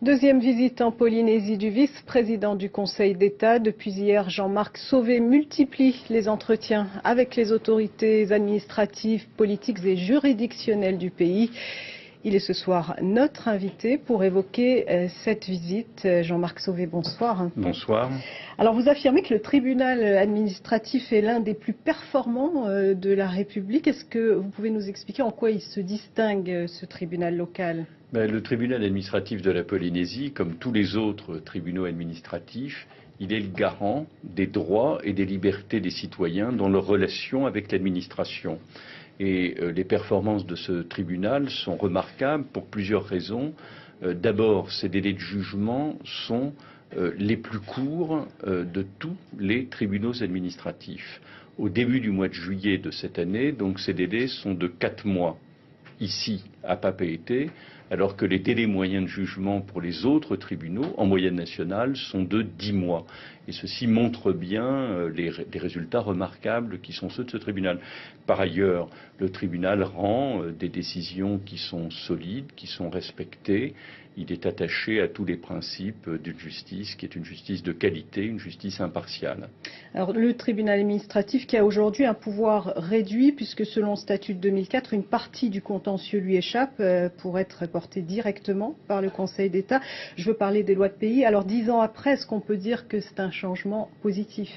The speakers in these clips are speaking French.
Deuxième visite en Polynésie du vice-président du Conseil d'État. Depuis hier, Jean-Marc Sauvé multiplie les entretiens avec les autorités administratives, politiques et juridictionnelles du pays. Il est ce soir notre invité pour évoquer cette visite. Jean-Marc Sauvé, bonsoir. Bonsoir. Alors vous affirmez que le tribunal administratif est l'un des plus performants de la République. Est-ce que vous pouvez nous expliquer en quoi il se distingue, ce tribunal local ? Le tribunal administratif de la Polynésie, comme tous les autres tribunaux administratifs, il est le garant des droits et des libertés des citoyens dans leur relation avec l'administration. Et les performances de ce tribunal sont remarquables pour plusieurs raisons. D'abord, ces délais de jugement sont les plus courts de tous les tribunaux administratifs. Au début du mois de juillet de cette année, donc ces délais sont de 4 mois ici à Papeete, alors que les délais moyens de jugement pour les autres tribunaux, en moyenne nationale, sont de 10 mois. Et ceci montre bien les résultats remarquables qui sont ceux de ce tribunal. Par ailleurs, le tribunal rend des décisions qui sont solides, qui sont respectées. Il est attaché à tous les principes d'une justice qui est une justice de qualité, une justice impartiale. Alors le tribunal administratif qui a aujourd'hui un pouvoir réduit, puisque selon le statut de 2004, une partie du contentieux lui échappe pour être portée directement par le Conseil d'État. Je veux parler des lois de pays. Alors 10 ans après, est-ce qu'on peut dire que c'est un changement positif ?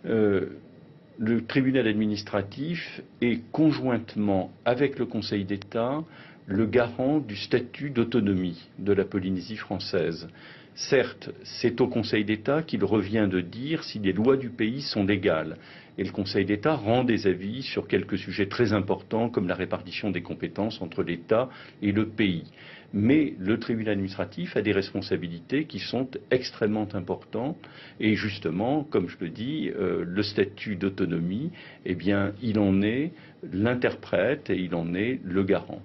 Le tribunal administratif est conjointement avec le Conseil d'État le garant du statut d'autonomie de la Polynésie française. Certes, c'est au Conseil d'État qu'il revient de dire si les lois du pays sont légales. Et le Conseil d'État rend des avis sur quelques sujets très importants comme la répartition des compétences entre l'État et le pays. Mais le tribunal administratif a des responsabilités qui sont extrêmement importantes. Et justement, comme je le dis, le statut d'autonomie, eh bien, il en est l'interprète et il en est le garant.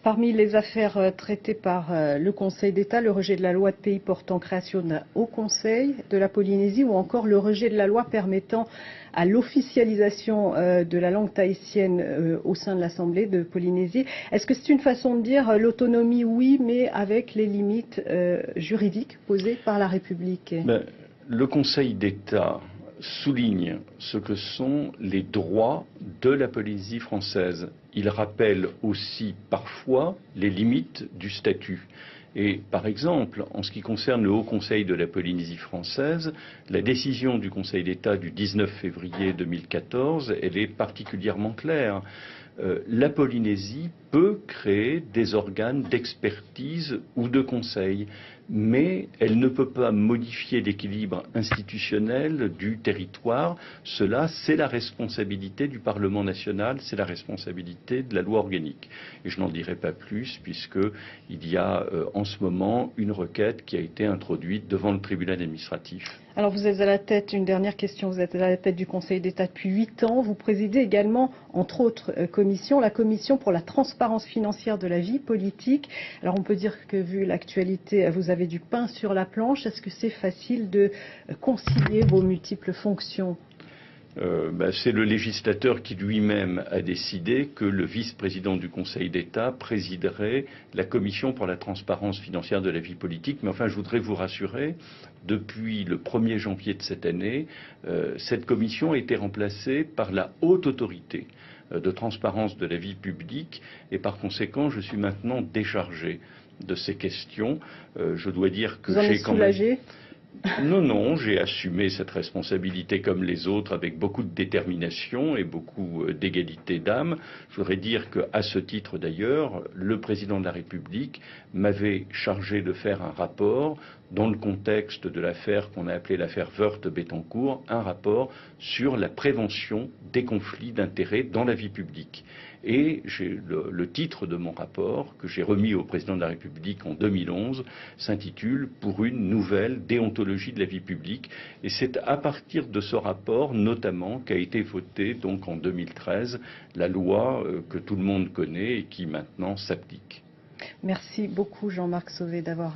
Parmi les affaires traitées par le Conseil d'État, le rejet de la loi de pays portant création d'un haut conseil de la Polynésie ou encore le rejet de la loi permettant à l'officialisation de la langue tahitienne au sein de l'Assemblée de Polynésie. Est-ce que c'est une façon de dire l'autonomie, oui, mais avec les limites juridiques posées par la République ? Le Conseil d'État souligne ce que sont les droits de la Polynésie française. Il rappelle aussi parfois les limites du statut. Et par exemple, en ce qui concerne le Haut Conseil de la Polynésie française, la décision du Conseil d'État du 19 février 2014, elle est particulièrement claire. La Polynésie peut créer des organes d'expertise ou de conseil, mais elle ne peut pas modifier l'équilibre institutionnel du territoire. Cela, c'est la responsabilité du Parlement national, c'est la responsabilité de la loi organique. Et je n'en dirai pas plus, puisqu'il y a en ce moment une requête qui a été introduite devant le tribunal administratif. Alors vous êtes à la tête, une dernière question, vous êtes à la tête du Conseil d'État depuis 8 ans. Vous présidez également, entre autres commissions, la commission pour la transparence financière de la vie politique. Alors on peut dire que vu l'actualité, vous avez du pain sur la planche. Est-ce que c'est facile de concilier vos multiples fonctions ? C'est le législateur qui lui-même a décidé que le vice-président du Conseil d'État présiderait la commission pour la transparence financière de la vie politique. Mais enfin, je voudrais vous rassurer, depuis le 1er janvier de cette année, cette commission a été remplacée par la haute autorité de transparence de la vie publique et par conséquent, je suis maintenant déchargé de ces questions. Je dois dire que j'ai quand même... Non, j'ai assumé cette responsabilité comme les autres avec beaucoup de détermination et beaucoup d'égalité d'âme. Je voudrais dire qu'à ce titre d'ailleurs, le président de la République m'avait chargé de faire un rapport dans le contexte de l'affaire qu'on a appelée l'affaire Woerth-Bettencourt, un rapport sur la prévention des conflits d'intérêts dans la vie publique. Et le titre de mon rapport, que j'ai remis au président de la République en 2011, s'intitule « Pour une nouvelle déontologie de la vie publique ». Et c'est à partir de ce rapport, notamment, qu'a été votée, donc en 2013, la loi que tout le monde connaît et qui maintenant s'applique. Merci beaucoup Jean-Marc Sauvé d'avoir